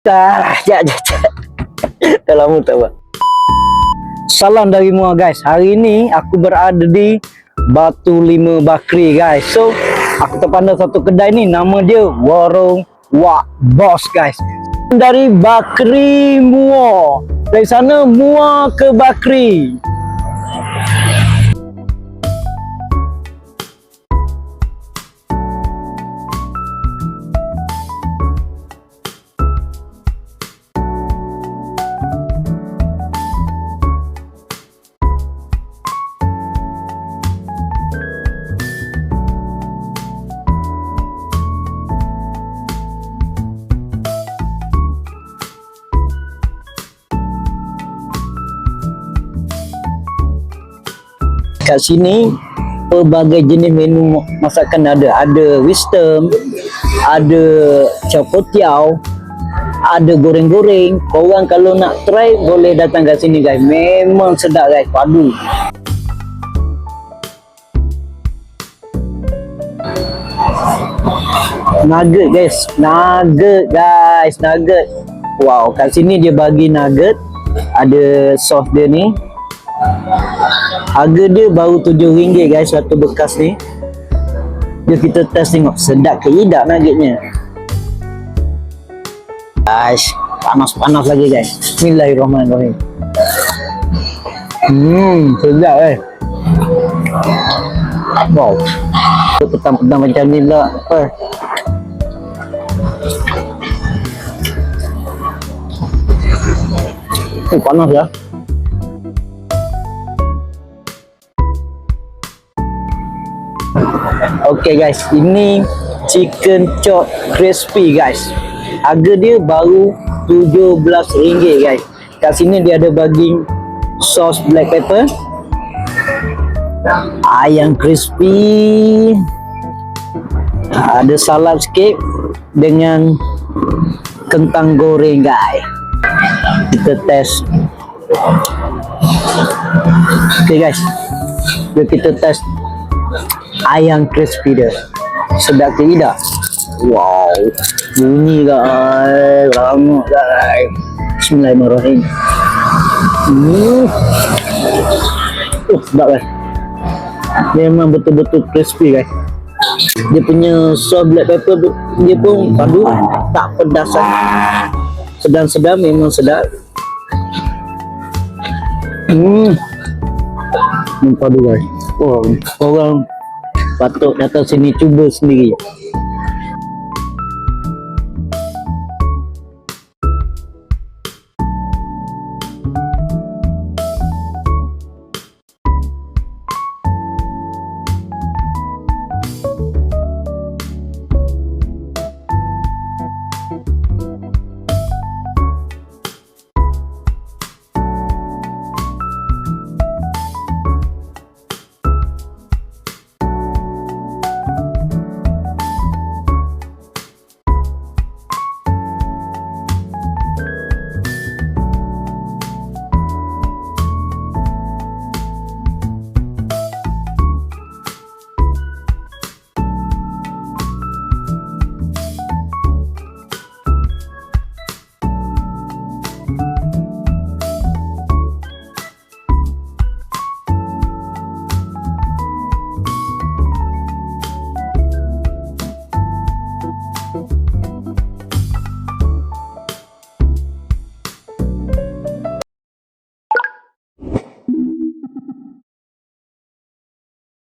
Dah lama tak buat. Salam dari Muar guys. Hari ni aku berada di Batu Lima Bakri guys. So aku terpandang satu kedai ni, nama dia Warung Wak Bos guys. Dari Bakri Muar. Dari sana Muar ke Bakri. Kat sini pelbagai jenis menu masakan ada. Ada wisdom, ada capotiao, ada goreng-goreng. Korang kalau nak try boleh datang kat sini guys. Memang sedap guys, padu. Nugget guys, nugget. Wow, kat sini dia bagi nugget. Ada sos dia ni. Harga dia baru RM7 guys, satu bekas ni. Jom kita test tengok sedap ke tidak nuggetnya. Guys, panas-panas lagi guys. Bismillahirrahmanirrahim. Sedap Wow. Petang-petang macam ni lah. Panas ya. Okay guys, ini chicken chop crispy guys. Harga dia baru RM17 guys. Kat sini dia ada bagi sos black pepper, ayam crispy, ada salad sikit dengan kentang goreng guys. Kita test. Okay guys, jom kita test ayam crispy dia. Sedap ke tidak? Wow, bunyi guys, lama guys. Bismillahirrahmanirrahim. Sedap guys. Memang betul-betul crispy guys. Dia punya sauce black pepper dia pun padu, tak pedas. Sedang-sedang, memang sedap. Padu guys. Wow, orang patut datang sini cuba sendiri.